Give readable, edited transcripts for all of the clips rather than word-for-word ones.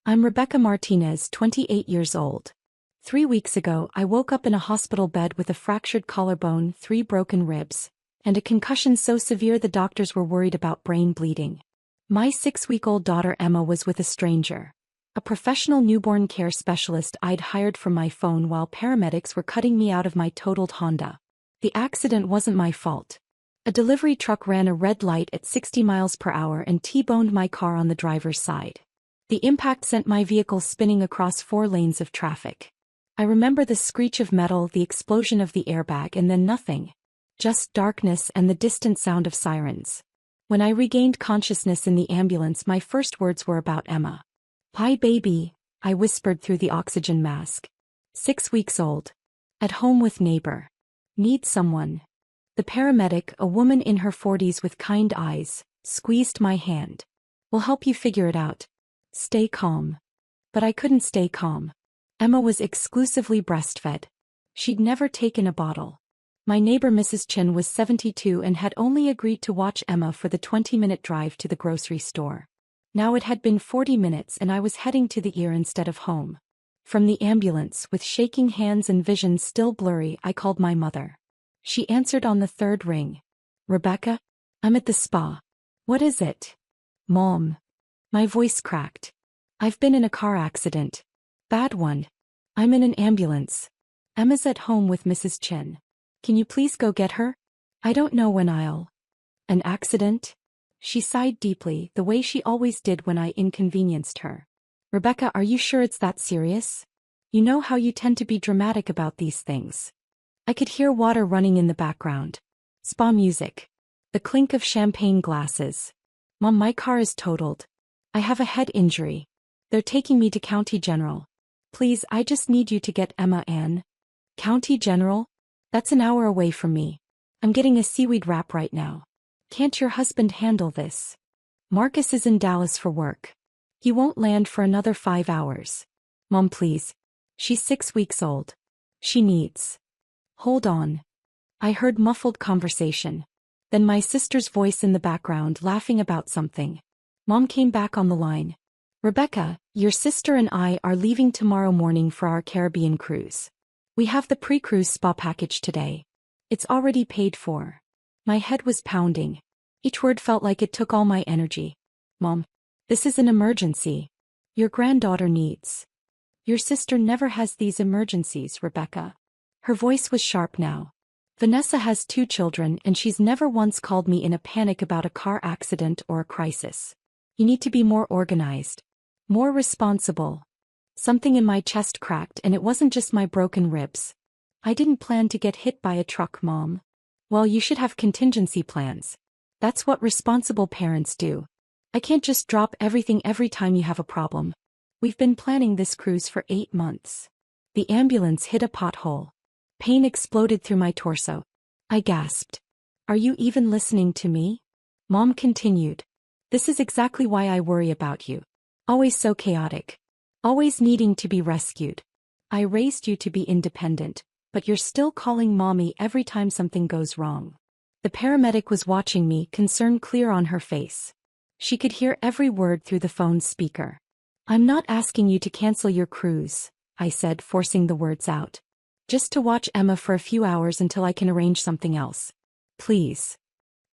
I'm Rebecca Martinez, 28 years old. 3 weeks ago, I woke up in a hospital bed with a fractured collarbone, 3 broken ribs, and a concussion so severe the doctors were worried about brain bleeding. My 6-week-old daughter Emma was with a stranger, a professional newborn care specialist I'd hired from my phone while paramedics were cutting me out of my totaled Honda. The accident wasn't my fault. A delivery truck ran a red light at 60 miles per hour and T-boned my car on the driver's side. The impact sent my vehicle spinning across 4 lanes of traffic. I remember the screech of metal, the explosion of the airbag, and then nothing. Just darkness and the distant sound of sirens. When I regained consciousness in the ambulance, my first words were about Emma. "Hi baby," I whispered through the oxygen mask. 6 weeks old. At home with neighbor. Need someone. The paramedic, a woman in her 40s with kind eyes, squeezed my hand. "We'll help you figure it out. Stay calm." But I couldn't stay calm. Emma was exclusively breastfed. She'd never taken a bottle. My neighbor Mrs. Chin was 72 and had only agreed to watch Emma for the 20-minute drive to the grocery store. Now it had been 40 minutes and I was heading to the ER instead of home. From the ambulance, with shaking hands and vision still blurry, I called my mother. She answered on the 3rd ring. "Rebecca? I'm at the spa." "What is it?" "Mom." My voice cracked. "I've been in a car accident. Bad one. I'm in an ambulance. Emma's at home with Mrs. Chin. Can you please go get her? I don't know when I'll." "An accident?" She sighed deeply, the way she always did when I inconvenienced her. "Rebecca, are you sure it's that serious? You know how you tend to be dramatic about these things." I could hear water running in the background. Spa music. The clink of champagne glasses. "Mom, my car is totaled. I have a head injury. They're taking me to County General. Please, I just need you to get Emma Ann." "County General? That's an hour away from me. I'm getting a seaweed wrap right now. Can't your husband handle this? Marcus is in Dallas for work. He won't land for another 5 hours. Mom, please. She's 6 weeks old. She needs." "Hold on." I heard muffled conversation. Then my sister's voice in the background laughing about something. Mom came back on the line. "Rebecca, your sister and I are leaving tomorrow morning for our Caribbean cruise. We have the pre-cruise spa package today. It's already paid for." My head was pounding. Each word felt like it took all my energy. "Mom, this is an emergency. Your granddaughter needs." "Your sister never has these emergencies, Rebecca." Her voice was sharp now. "Vanessa has 2 children and she's never once called me in a panic about a car accident or a crisis. You need to be more organized. More responsible." Something in my chest cracked and it wasn't just my broken ribs. "I didn't plan to get hit by a truck, Mom." "Well, you should have contingency plans. That's what responsible parents do. I can't just drop everything every time you have a problem. We've been planning this cruise for 8 months. The ambulance hit a pothole. Pain exploded through my torso. I gasped. "Are you even listening to me?" Mom continued. "This is exactly why I worry about you. Always so chaotic. Always needing to be rescued. I raised you to be independent, but you're still calling Mommy every time something goes wrong." The paramedic was watching me, concern clear on her face. She could hear every word through the phone's speaker. "I'm not asking you to cancel your cruise," I said, forcing the words out. "Just to watch Emma for a few hours until I can arrange something else. Please.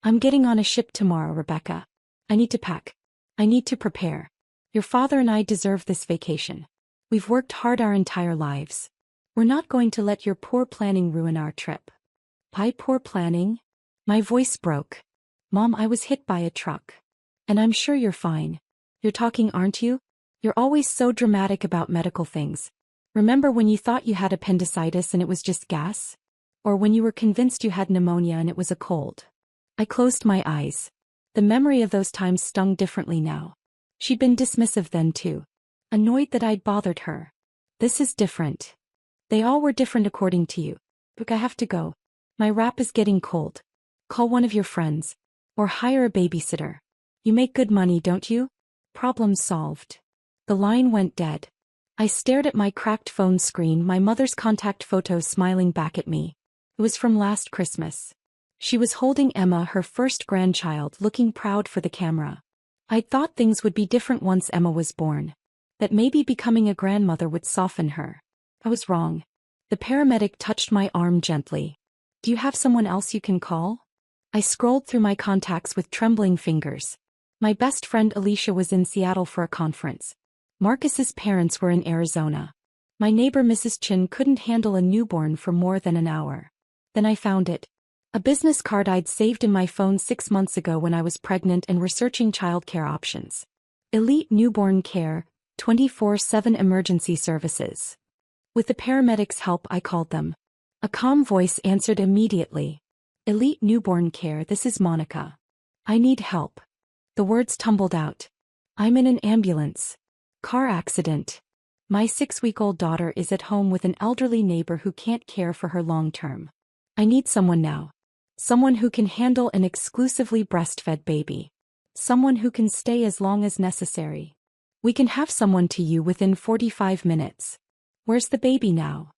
I'm getting on a ship tomorrow, Rebecca. I need to pack. I need to prepare. Your father and I deserve this vacation. We've worked hard our entire lives. We're not going to let your poor planning ruin our trip." "My poor planning?" My voice broke. "Mom, I was hit by a truck. And I'm sure you're fine. You're talking, aren't you? You're always so dramatic about medical things. Remember when you thought you had appendicitis and it was just gas? Or when you were convinced you had pneumonia and it was a cold?" I closed my eyes. The memory of those times stung differently now. She'd been dismissive then too. Annoyed that I'd bothered her. "This is different. They all were different according to you. Look, I have to go. My wrap is getting cold. Call one of your friends. Or hire a babysitter. You make good money, don't you?" Problem solved. The line went dead. I stared at my cracked phone screen, my mother's contact photo smiling back at me. It was from last Christmas. She was holding Emma, her first grandchild, looking proud for the camera. I'd thought things would be different once Emma was born. that maybe becoming a grandmother would soften her. I was wrong. The paramedic touched my arm gently. Do you have someone else you can call? I scrolled through my contacts with trembling fingers. My best friend Alicia was in Seattle for a conference. Marcus's parents were in Arizona. My neighbor Mrs. Chin couldn't handle a newborn for more than an hour. Then I found it. A business card I'd saved in my phone 6 months ago when I was pregnant and researching childcare options. Elite Newborn Care, 24/7 Emergency Services. With the paramedics' help, I called them. A calm voice answered immediately. Elite Newborn Care, this is Monica. I need help. The words tumbled out. I'm in an ambulance. Car accident. My 6-week-old daughter is at home with an elderly neighbor who can't care for her long term. I need someone now. Someone who can handle an exclusively breastfed baby. Someone who can stay as long as necessary. We can have someone to you within 45 minutes. Where's the baby now?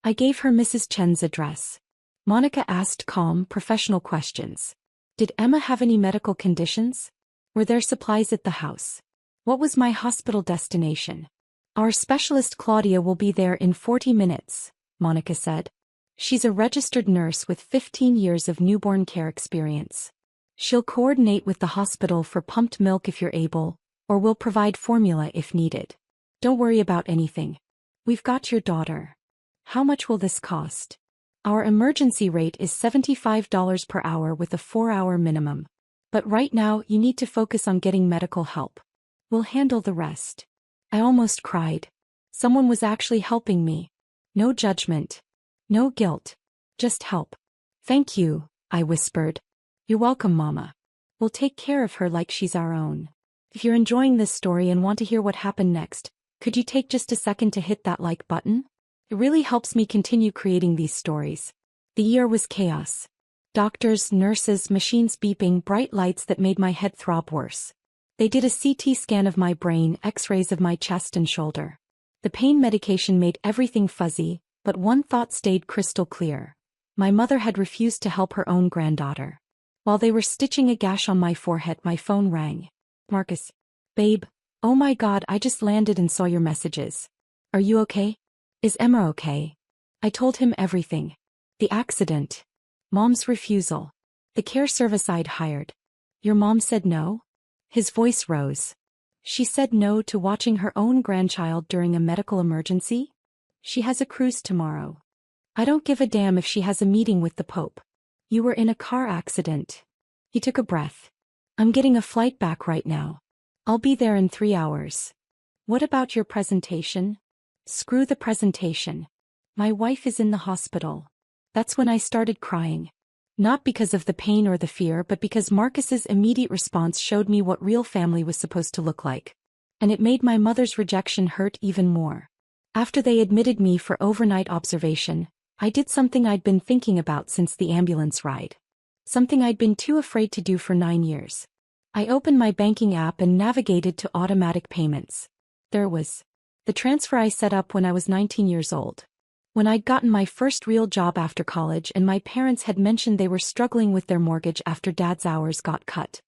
I gave her Mrs. Chen's address. Monica asked calm, professional questions. Did Emma have any medical conditions? Were there supplies at the house? What was my hospital destination? Our specialist Claudia will be there in 40 minutes, Monica said. She's a registered nurse with 15 years of newborn care experience. She'll coordinate with the hospital for pumped milk if you're able, or will provide formula if needed. Don't worry about anything. We've got your daughter. How much will this cost? Our emergency rate is $75 per hour with a 4-hour minimum. But right now you need to focus on getting medical help. We'll handle the rest. I almost cried. Someone was actually helping me. No judgment. No guilt. Just help. Thank you, I whispered. You're welcome, Mama. We'll take care of her like she's our own. If you're enjoying this story and want to hear what happened next, could you take just a second to hit that like button? It really helps me continue creating these stories. The year was chaos. Doctors, nurses, machines beeping, bright lights that made my head throb worse. They did a CT scan of my brain, X-rays of my chest and shoulder. The pain medication made everything fuzzy, but one thought stayed crystal clear. My mother had refused to help her own granddaughter. While they were stitching a gash on my forehead, my phone rang. Marcus. Babe. Oh my God, I just landed and saw your messages. Are you okay? Is Emma okay? I told him everything. The accident. Mom's refusal. The care service I'd hired. Your mom said no? His voice rose. She said no to watching her own grandchild during a medical emergency? She has a cruise tomorrow. I don't give a damn if she has a meeting with the Pope. You were in a car accident. He took a breath. I'm getting a flight back right now. I'll be there in 3 hours. What about your presentation? Screw the presentation. My wife is in the hospital. That's when I started crying. Not because of the pain or the fear, but because Marcus's immediate response showed me what real family was supposed to look like. And it made my mother's rejection hurt even more. After they admitted me for overnight observation, I did something I'd been thinking about since the ambulance ride. Something I'd been too afraid to do for 9 years. I opened my banking app and navigated to automatic payments. There it was. The transfer I set up when I was 19 years old. When I'd gotten my first real job after college and my parents had mentioned they were struggling with their mortgage after Dad's hours got cut.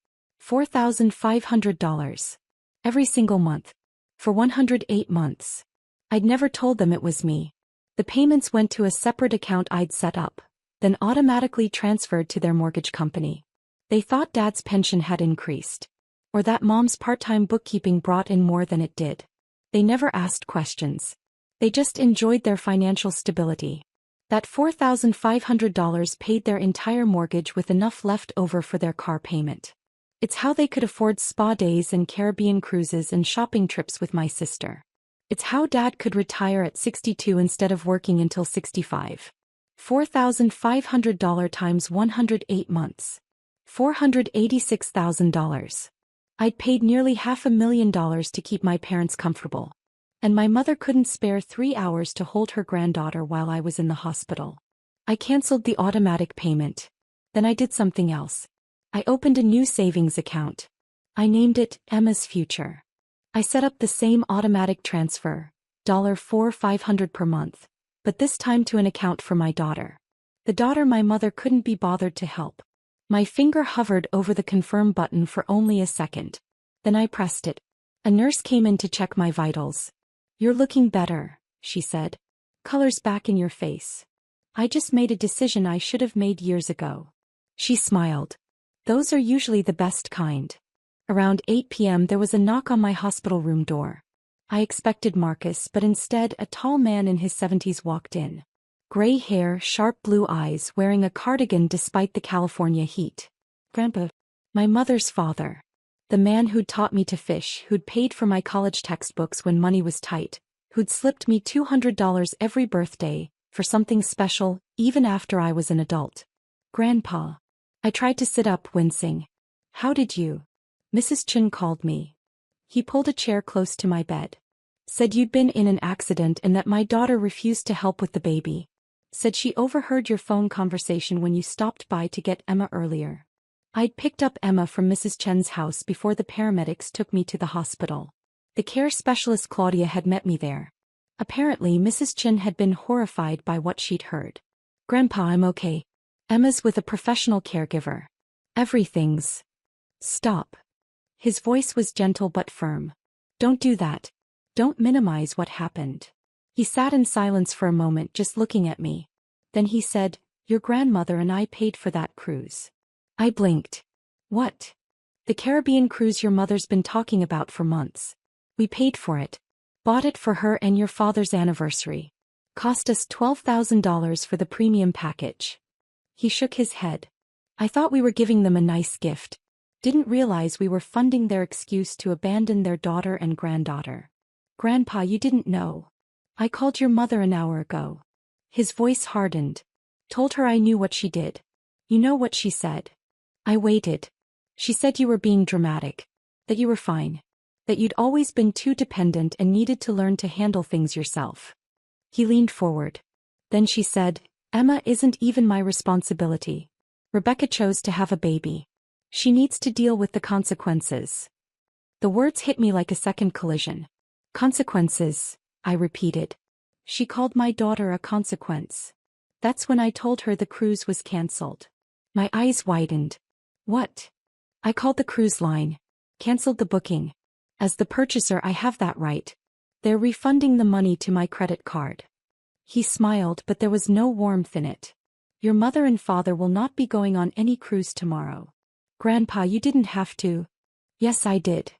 $4,500. Every single month. For 108 months. I'd never told them it was me. The payments went to a separate account I'd set up, then automatically transferred to their mortgage company. They thought Dad's pension had increased. Or that Mom's part-time bookkeeping brought in more than it did. They never asked questions. They just enjoyed their financial stability. That $4,500 paid their entire mortgage with enough left over for their car payment. It's how they could afford spa days and Caribbean cruises and shopping trips with my sister. It's how Dad could retire at 62 instead of working until 65. $4,500 times 108 months. $486,000. I'd paid nearly $500,000 to keep my parents comfortable. And my mother couldn't spare 3 hours to hold her granddaughter while I was in the hospital. I canceled the automatic payment. Then I did something else. I opened a new savings account. I named it Emma's Future. I set up the same automatic transfer, $4,500 per month, but this time to an account for my daughter. The daughter my mother couldn't be bothered to help. My finger hovered over the confirm button for only a second. Then I pressed it. A nurse came in to check my vitals. "You're looking better," she said. "Color's back in your face. I just made a decision I should have made years ago." She smiled. "Those are usually the best kind." Around 8 p.m. there was a knock on my hospital room door. I expected Marcus, but instead a tall man in his 70s walked in. Gray hair, sharp blue eyes, wearing a cardigan despite the California heat. Grandpa. My mother's father. The man who'd taught me to fish, who'd paid for my college textbooks when money was tight, who'd slipped me $200 every birthday, for something special, even after I was an adult. Grandpa. I tried to sit up, wincing. "How did you?" "Mrs. Chen called me." He pulled a chair close to my bed. "Said you'd been in an accident and that my daughter refused to help with the baby. Said she overheard your phone conversation when you stopped by to get Emma earlier." I'd picked up Emma from Mrs. Chen's house before the paramedics took me to the hospital. The care specialist Claudia had met me there. Apparently Mrs. Chen had been horrified by what she'd heard. "Grandpa, I'm okay. Emma's with a professional caregiver. Everything's..." "Stop." His voice was gentle but firm. "Don't do that. Don't minimize what happened." He sat in silence for a moment, just looking at me. Then he said, "Your grandmother and I paid for that cruise." I blinked. "What?" "The Caribbean cruise your mother's been talking about for months. We paid for it. Bought it for her and your father's anniversary. Cost us $12,000 for the premium package." He shook his head. "I thought we were giving them a nice gift. Didn't realize we were funding their excuse to abandon their daughter and granddaughter." "Grandpa, you didn't know. I called your mother an hour ago." His voice hardened. "Told her I knew what she did. You know what she said?" I waited. "She said you were being dramatic. That you were fine. That you'd always been too dependent and needed to learn to handle things yourself." He leaned forward. Then she said, "Emma isn't even my responsibility. Rebecca chose to have a baby. She needs to deal with the consequences." The words hit me like a second collision. "Consequences," I repeated. "She called my daughter a consequence." That's when I told her the cruise was cancelled. My eyes widened. "What?" "I called the cruise line. Cancelled the booking. As the purchaser, I have that right. They're refunding the money to my credit card." He smiled, but there was no warmth in it. "Your mother and father will not be going on any cruise tomorrow." "Grandpa, you didn't have to." "Yes, I did."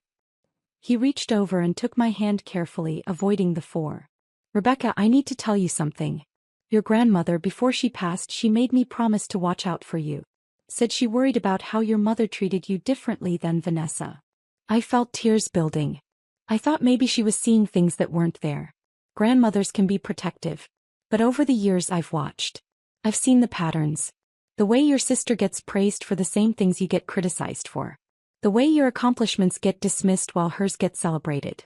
He reached over and took my hand carefully, avoiding the fore. "Rebecca, I need to tell you something. Your grandmother, before she passed, she made me promise to watch out for you. Said she worried about how your mother treated you differently than Vanessa." I felt tears building. I thought maybe she was seeing things that weren't there. Grandmothers can be protective. But over the years I've watched. I've seen the patterns. The way your sister gets praised for the same things you get criticized for. The way your accomplishments get dismissed while hers get celebrated.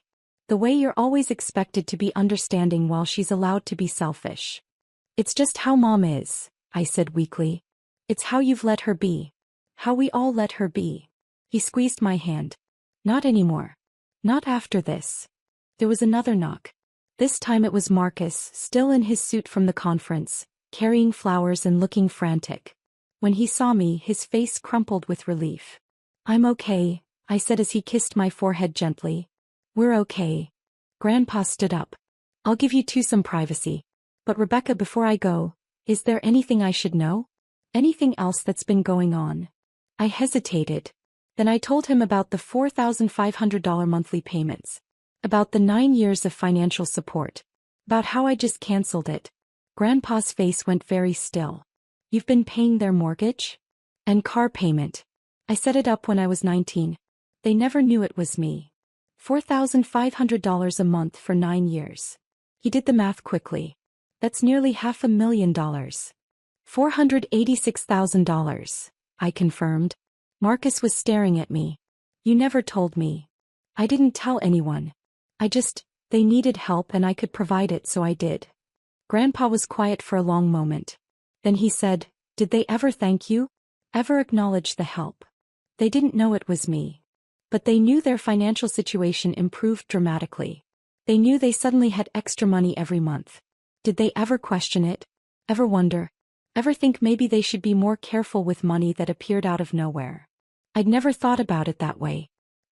The way you're always expected to be understanding while she's allowed to be selfish. "It's just how Mom is," I said weakly. "It's how you've let her be. How we all let her be." He squeezed my hand. "Not anymore. Not after this." There was another knock. This time it was Marcus, still in his suit from the conference, carrying flowers and looking frantic. When he saw me, his face crumpled with relief. "I'm okay," I said as he kissed my forehead gently. "We're okay." Grandpa stood up. "I'll give you two some privacy. But Rebecca, before I go, is there anything I should know? Anything else that's been going on?" I hesitated. Then I told him about the $4,500 monthly payments. About the 9 years of financial support. About how I just canceled it. Grandpa's face went very still. "You've been paying their mortgage? And car payment. I set it up when I was 19. They never knew it was me. $4,500 a month for 9 years. He did the math quickly. That's nearly $500,000. $486,000, I confirmed. Marcus was staring at me. "You never told me." "I didn't tell anyone. They needed help and I could provide it, so I did." Grandpa was quiet for a long moment. Then he said, "Did they ever thank you? Ever acknowledge the help?" "They didn't know it was me. But they knew their financial situation improved dramatically. They knew they suddenly had extra money every month. Did they ever question it? Ever wonder? Ever think maybe they should be more careful with money that appeared out of nowhere?" I'd never thought about it that way.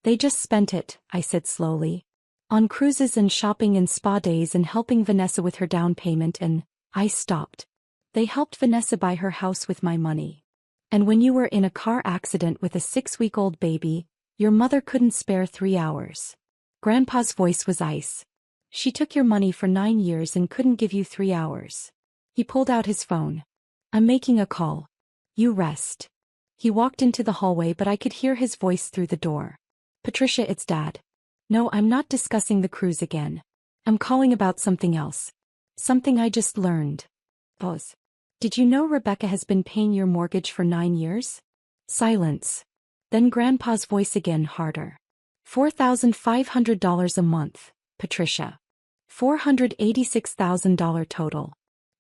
They just spent it, I said slowly. On cruises and shopping and spa days and helping Vanessa with her down payment and, I stopped. They helped Vanessa buy her house with my money. And when you were in a car accident with a 6-week-old baby, your mother couldn't spare 3 hours. Grandpa's voice was ice. She took your money for 9 years and couldn't give you 3 hours. He pulled out his phone. I'm making a call. You rest. He walked into the hallway but I could hear his voice through the door. Patricia, it's Dad. No, I'm not discussing the cruise again. I'm calling about something else. Something I just learned. Pause. Did you know Rebecca has been paying your mortgage for 9 years? Silence. Then Grandpa's voice again, harder. $4,500 a month, Patricia. $486,000 total.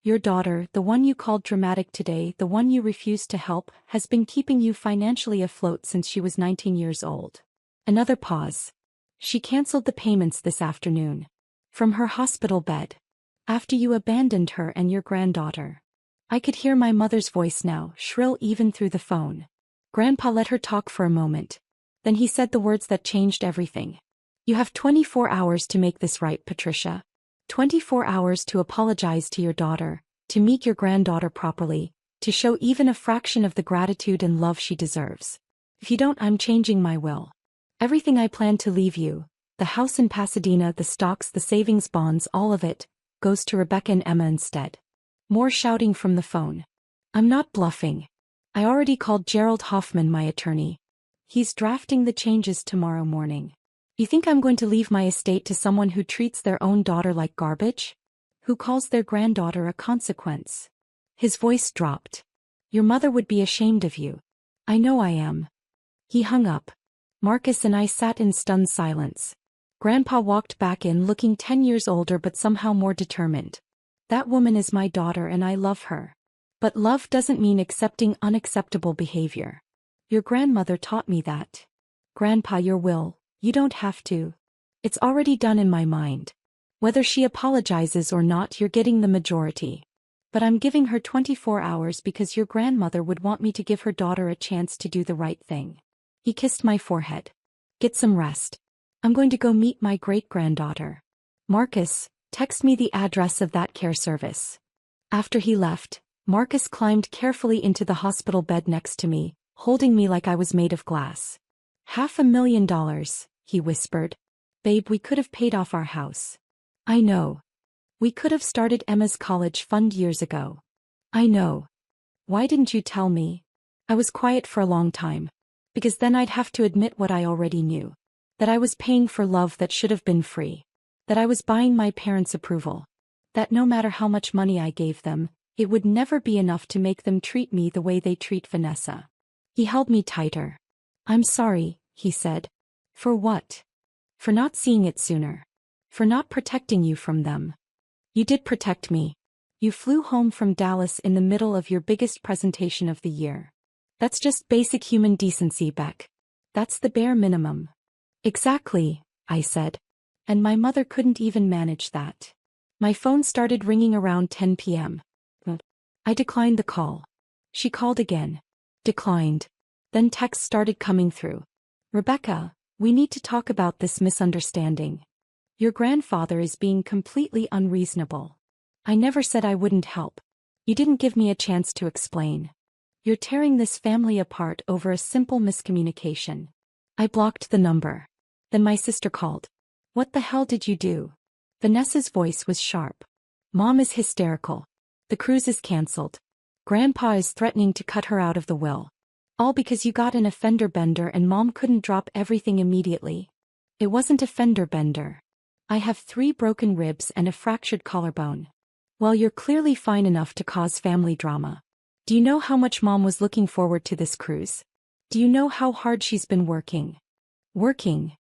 Your daughter, the one you called dramatic today, the one you refused to help, has been keeping you financially afloat since she was 19 years old. Another pause. She canceled the payments this afternoon. From her hospital bed. After you abandoned her and your granddaughter. I could hear my mother's voice now, shrill even through the phone. Grandpa let her talk for a moment. Then he said the words that changed everything. You have 24 hours to make this right, Patricia. 24 hours to apologize to your daughter, to meet your granddaughter properly, to show even a fraction of the gratitude and love she deserves. If you don't, I'm changing my will. Everything I plan to leave you, the house in Pasadena, the stocks, the savings bonds, all of it, goes to Rebecca and Emma instead. More shouting from the phone. I'm not bluffing. I already called Gerald Hoffman, my attorney. He's drafting the changes tomorrow morning. You think I'm going to leave my estate to someone who treats their own daughter like garbage? Who calls their granddaughter a consequence? His voice dropped. Your mother would be ashamed of you. I know I am. He hung up. Marcus and I sat in stunned silence. Grandpa walked back in looking 10 years older but somehow more determined. That woman is my daughter and I love her. But love doesn't mean accepting unacceptable behavior. Your grandmother taught me that. Grandpa, your will, you don't have to. It's already done in my mind. Whether she apologizes or not, you're getting the majority. But I'm giving her 24 hours because your grandmother would want me to give her daughter a chance to do the right thing. He kissed my forehead. Get some rest. I'm going to go meet my great-granddaughter. Marcus, text me the address of that care service. After he left, Marcus climbed carefully into the hospital bed next to me, holding me like I was made of glass. $500,000, he whispered. Babe, we could have paid off our house. I know. We could have started Emma's college fund years ago. I know. Why didn't you tell me? I was quiet for a long time. Because then I'd have to admit what I already knew. That I was paying for love that should have been free. That I was buying my parents' approval. That no matter how much money I gave them, it would never be enough to make them treat me the way they treat Vanessa. He held me tighter. I'm sorry, he said. For what? For not seeing it sooner. For not protecting you from them. You did protect me. You flew home from Dallas in the middle of your biggest presentation of the year. That's just basic human decency, Beck. That's the bare minimum. Exactly, I said. And my mother couldn't even manage that. My phone started ringing around 10 p.m. I declined the call. She called again. Declined. Then texts started coming through. Rebecca, we need to talk about this misunderstanding. Your grandfather is being completely unreasonable. I never said I wouldn't help. You didn't give me a chance to explain. You're tearing this family apart over a simple miscommunication. I blocked the number. Then my sister called. What the hell did you do? Vanessa's voice was sharp. Mom is hysterical. The cruise is canceled. Grandpa is threatening to cut her out of the will. All because you got an fender bender and Mom couldn't drop everything immediately. It wasn't a fender bender. I have 3 broken ribs and a fractured collarbone. Well, you're clearly fine enough to cause family drama. Do you know how much Mom was looking forward to this cruise? Do you know how hard she's been working? Working?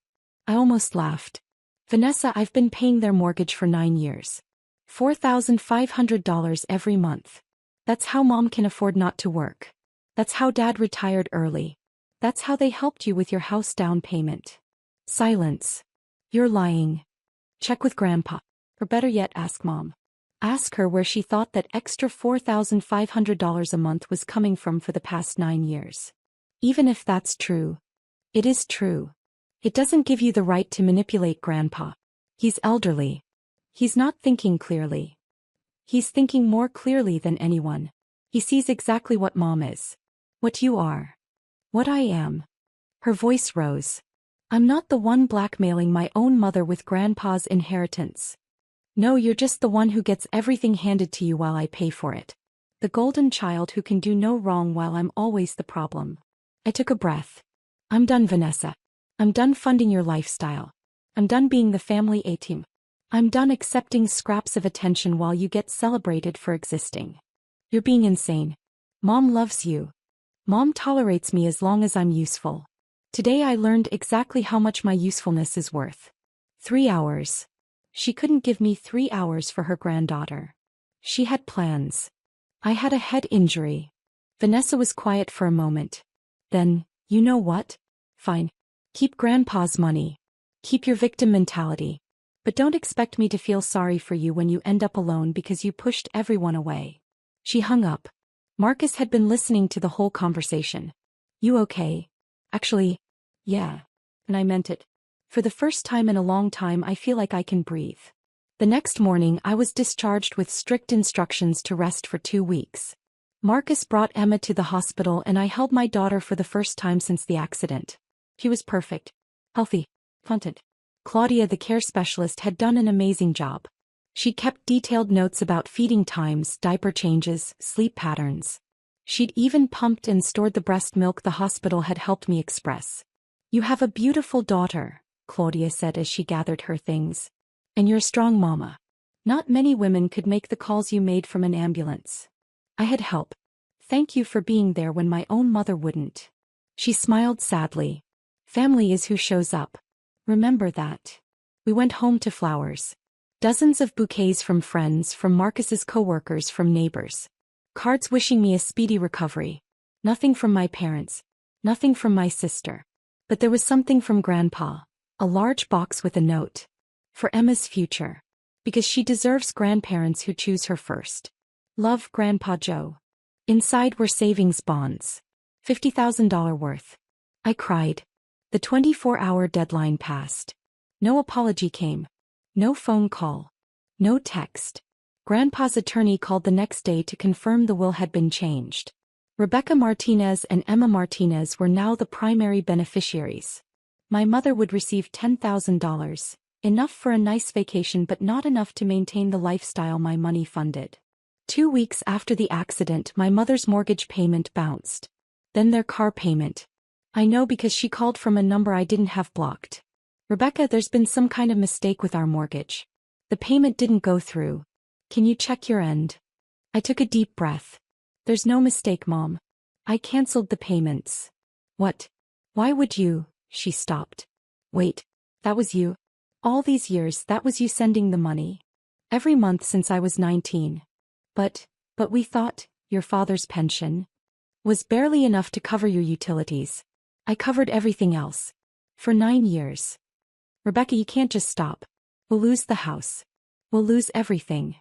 I almost laughed. Vanessa, I've been paying their mortgage for 9 years. $4,500 every month. That's how Mom can afford not to work. That's how Dad retired early. That's how they helped you with your house down payment. Silence. You're lying. Check with Grandpa. Or better yet, ask Mom. Ask her where she thought that extra $4,500 a month was coming from for the past 9 years. Even if that's true. It is true. It doesn't give you the right to manipulate Grandpa. He's elderly. He's not thinking clearly. He's thinking more clearly than anyone. He sees exactly what Mom is. What you are. What I am. Her voice rose. I'm not the one blackmailing my own mother with Grandpa's inheritance. No, you're just the one who gets everything handed to you while I pay for it. The golden child who can do no wrong while I'm always the problem. I took a breath. I'm done, Vanessa. I'm done funding your lifestyle. I'm done being the family A-team. I'm done accepting scraps of attention while you get celebrated for existing. You're being insane. Mom loves you. Mom tolerates me as long as I'm useful. Today I learned exactly how much my usefulness is worth. 3 hours. She couldn't give me 3 hours for her granddaughter. She had plans. I had a head injury. Vanessa was quiet for a moment. Then, you know what? Fine. Keep Grandpa's money. Keep your victim mentality. But don't expect me to feel sorry for you when you end up alone because you pushed everyone away. She hung up. Marcus had been listening to the whole conversation. You okay? Actually, yeah. And I meant it. For the first time in a long time I feel like I can breathe. The next morning I was discharged with strict instructions to rest for 2 weeks. Marcus brought Emma to the hospital and I held my daughter for the first time since the accident. She was perfect. Healthy. Content. Claudia, the care specialist, had done an amazing job. She kept detailed notes about feeding times, diaper changes, sleep patterns. She'd even pumped and stored the breast milk the hospital had helped me express. You have a beautiful daughter, Claudia said as she gathered her things. And you're a strong mama. Not many women could make the calls you made from an ambulance. I had help. Thank you for being there when my own mother wouldn't. She smiled sadly. Family is who shows up. Remember that. We went home to flowers. Dozens of bouquets from friends, from Marcus's co-workers, from neighbors. Cards wishing me a speedy recovery. Nothing from my parents. Nothing from my sister. But there was something from Grandpa. A large box with a note. For Emma's future. Because she deserves grandparents who choose her first. Love, Grandpa Joe. Inside were savings bonds. $50,000 worth. I cried. The 24-hour deadline passed. No apology came. No phone call. No text. Grandpa's attorney called the next day to confirm the will had been changed. Rebecca Martinez and Emma Martinez were now the primary beneficiaries. My mother would receive $10,000, enough for a nice vacation but not enough to maintain the lifestyle my money funded. 2 weeks after the accident, my mother's mortgage payment bounced. Then their car payment. I know because she called from a number I didn't have blocked. Rebecca, there's been some kind of mistake with our mortgage. The payment didn't go through. Can you check your end? I took a deep breath. There's no mistake, Mom. I canceled the payments. What? Why would you? She stopped. Wait, that was you? All these years, that was you sending the money? Every month since I was 19. But we thought, your father's pension was barely enough to cover your utilities. I covered everything else. For 9 years. Rebecca, you can't just stop. We'll lose the house. We'll lose everything.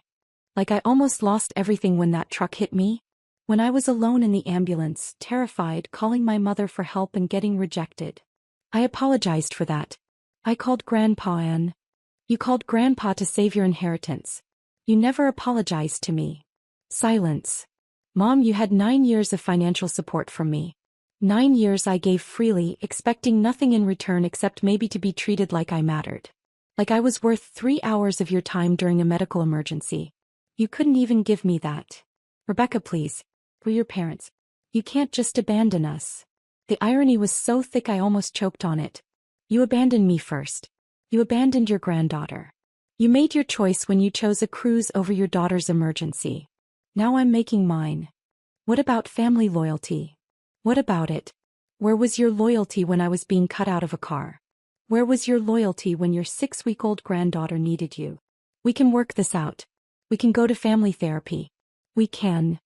Like I almost lost everything when that truck hit me. When I was alone in the ambulance, terrified, calling my mother for help and getting rejected. I apologized for that. I called Grandpa and... You called Grandpa to save your inheritance. You never apologized to me. Silence. Mom, you had 9 years of financial support from me. 9 years I gave freely, expecting nothing in return except maybe to be treated like I mattered. Like I was worth 3 hours of your time during a medical emergency. You couldn't even give me that. Rebecca, please. We're your parents. You can't just abandon us. The irony was so thick I almost choked on it. You abandoned me first. You abandoned your granddaughter. You made your choice when you chose a cruise over your daughter's emergency. Now I'm making mine. What about family loyalty? What about it? Where was your loyalty when I was being cut out of a car? Where was your loyalty when your 6-week-old granddaughter needed you? We can work this out. We can go to family therapy. We can.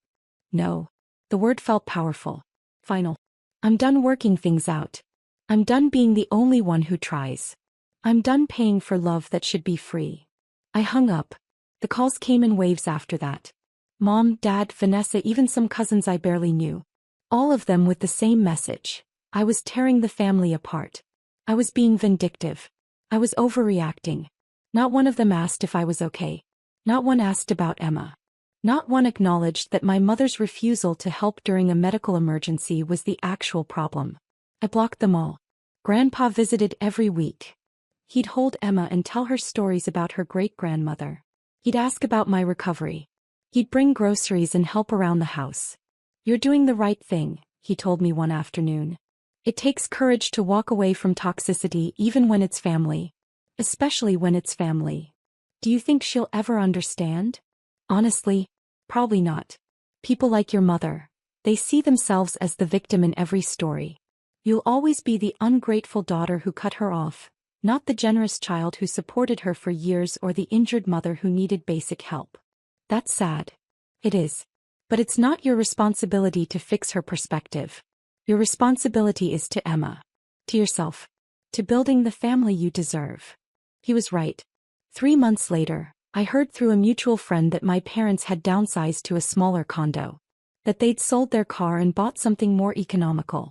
No. The word felt powerful. Final. I'm done working things out. I'm done being the only one who tries. I'm done paying for love that should be free. I hung up. The calls came in waves after that. Mom, Dad, Vanessa, even some cousins I barely knew. All of them with the same message. I was tearing the family apart. I was being vindictive. I was overreacting. Not one of them asked if I was okay. Not one asked about Emma. Not one acknowledged that my mother's refusal to help during a medical emergency was the actual problem. I blocked them all. Grandpa visited every week. He'd hold Emma and tell her stories about her great-grandmother. He'd ask about my recovery. He'd bring groceries and help around the house. "You're doing the right thing," he told me one afternoon. "It takes courage to walk away from toxicity even when it's family. Especially when it's family. Do you think she'll ever understand?" Honestly, probably not. People like your mother, they see themselves as the victim in every story. You'll always be the ungrateful daughter who cut her off, not the generous child who supported her for years or the injured mother who needed basic help. That's sad. It is. But it's not your responsibility to fix her perspective. Your responsibility is to Emma. To yourself. To building the family you deserve. He was right. 3 months later, I heard through a mutual friend that my parents had downsized to a smaller condo. That they'd sold their car and bought something more economical.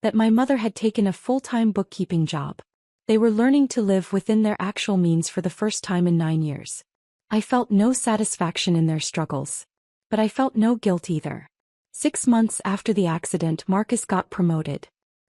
That my mother had taken a full-time bookkeeping job. They were learning to live within their actual means for the first time in 9 years. I felt no satisfaction in their struggles. But I felt no guilt either. 6 months after the accident, Marcus got promoted.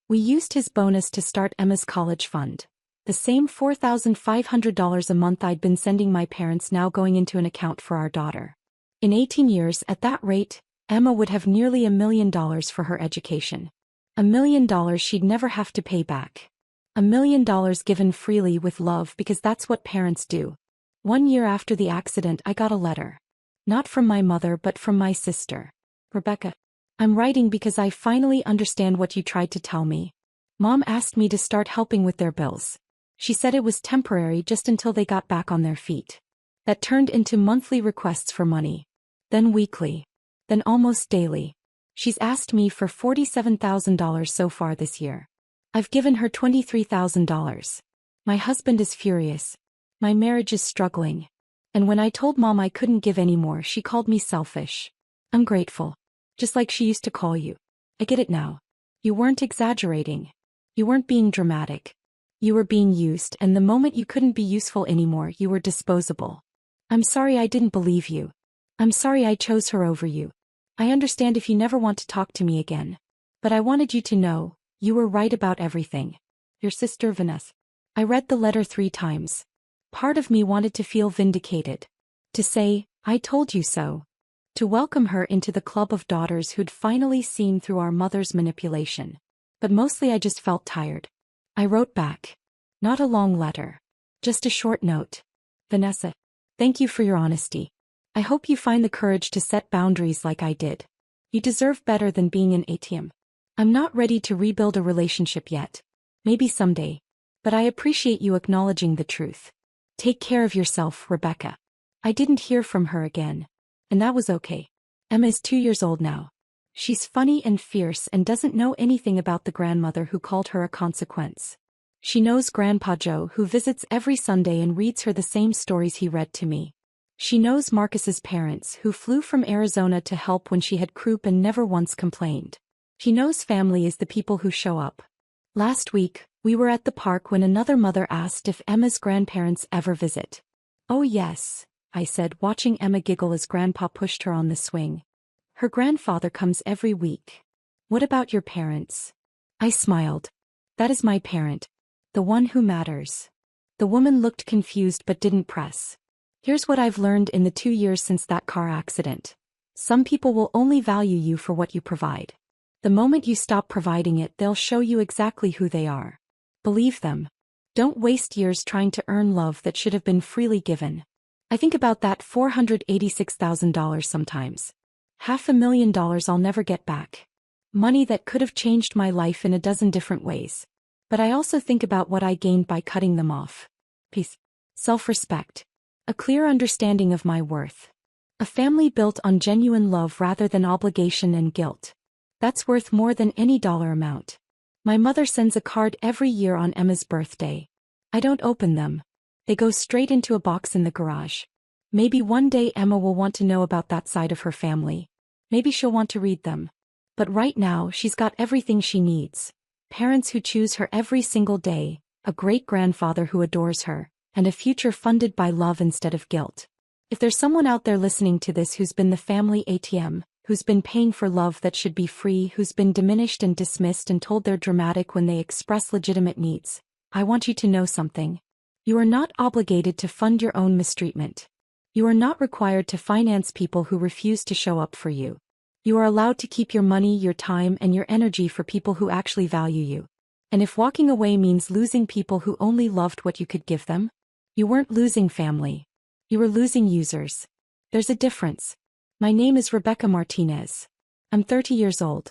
We used his bonus to start Emma's college fund. The same $4,500 a month I'd been sending my parents now going into an account for our daughter. In 18 years, at that rate, Emma would have nearly $1 million for her education. $1 million she'd never have to pay back. $1 million given freely with love because that's what parents do. 1 year after the accident I got a letter. Not from my mother but from my sister. "Rebecca, I'm writing because I finally understand what you tried to tell me. Mom asked me to start helping with their bills. She said it was temporary just until they got back on their feet. That turned into monthly requests for money. Then weekly. Then almost daily. She's asked me for $47,000 so far this year. I've given her $23,000. My husband is furious. My marriage is struggling. And when I told Mom I couldn't give any more, she called me selfish. Ungrateful. Just like she used to call you. I get it now. You weren't exaggerating. You weren't being dramatic. You were being used, and the moment you couldn't be useful anymore, you were disposable. I'm sorry I didn't believe you. I'm sorry I chose her over you. I understand if you never want to talk to me again. But I wanted you to know, you were right about everything. Your sister Vanessa." I read the letter 3 times. Part of me wanted to feel vindicated. To say, "I told you so." To welcome her into the club of daughters who'd finally seen through our mother's manipulation. But mostly I just felt tired. I wrote back. Not a long letter. Just a short note. "Vanessa, thank you for your honesty. I hope you find the courage to set boundaries like I did. You deserve better than being an ATM. I'm not ready to rebuild a relationship yet. Maybe someday. But I appreciate you acknowledging the truth. Take care of yourself, Rebecca." I didn't hear from her again. And that was okay. Emma is 2 years old now. She's funny and fierce and doesn't know anything about the grandmother who called her a consequence. She knows Grandpa Joe, who visits every Sunday and reads her the same stories he read to me. She knows Marcus's parents, who flew from Arizona to help when she had croup and never once complained. She knows family is the people who show up. Last week, we were at the park when another mother asked if Emma's grandparents ever visit. "Oh yes," I said, watching Emma giggle as Grandpa pushed her on the swing. "Her grandfather comes every week." "What about your parents?" I smiled. "That is my parent. The one who matters." The woman looked confused but didn't press. "Here's what I've learned in the 2 years since that car accident. Some people will only value you for what you provide. The moment you stop providing it, they'll show you exactly who they are. Believe them. Don't waste years trying to earn love that should have been freely given." I think about that $486,000 sometimes. $500,000 I'll never get back. Money that could have changed my life in a dozen different ways. But I also think about what I gained by cutting them off. Peace. Self-respect. A clear understanding of my worth. A family built on genuine love rather than obligation and guilt. That's worth more than any dollar amount. My mother sends a card every year on Emma's birthday. I don't open them. They go straight into a box in the garage. Maybe one day Emma will want to know about that side of her family. Maybe she'll want to read them. But right now she's got everything she needs. Parents who choose her every single day, a great-grandfather who adores her, and a future funded by love instead of guilt. If there's someone out there listening to this who's been the family ATM, who's been paying for love that should be free, who's been diminished and dismissed and told they're dramatic when they express legitimate needs, I want you to know something. You are not obligated to fund your own mistreatment. You are not required to finance people who refuse to show up for you. You are allowed to keep your money, your time, and your energy for people who actually value you. And if walking away means losing people who only loved what you could give them, you weren't losing family. You were losing users. There's a difference. My name is Rebecca Martinez. I'm 30 years old.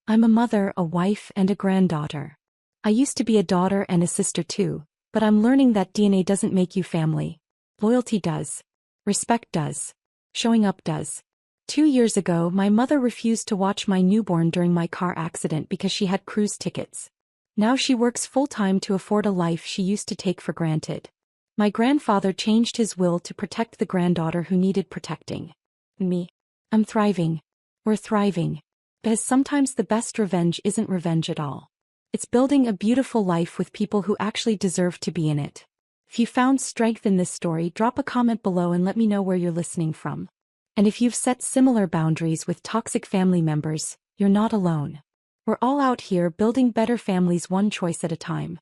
I'm a mother, a wife, and a granddaughter. I used to be a daughter and a sister too, but I'm learning that DNA doesn't make you family. Loyalty does. Respect does. Showing up does. 2 years ago, my mother refused to watch my newborn during my car accident because she had cruise tickets. Now she works full-time to afford a life she used to take for granted. My grandfather changed his will to protect the granddaughter who needed protecting. Me. I'm thriving. We're thriving. Because sometimes the best revenge isn't revenge at all. It's building a beautiful life with people who actually deserve to be in it. If you found strength in this story, drop a comment below and let me know where you're listening from. And if you've set similar boundaries with toxic family members, you're not alone. We're all out here building better families one choice at a time.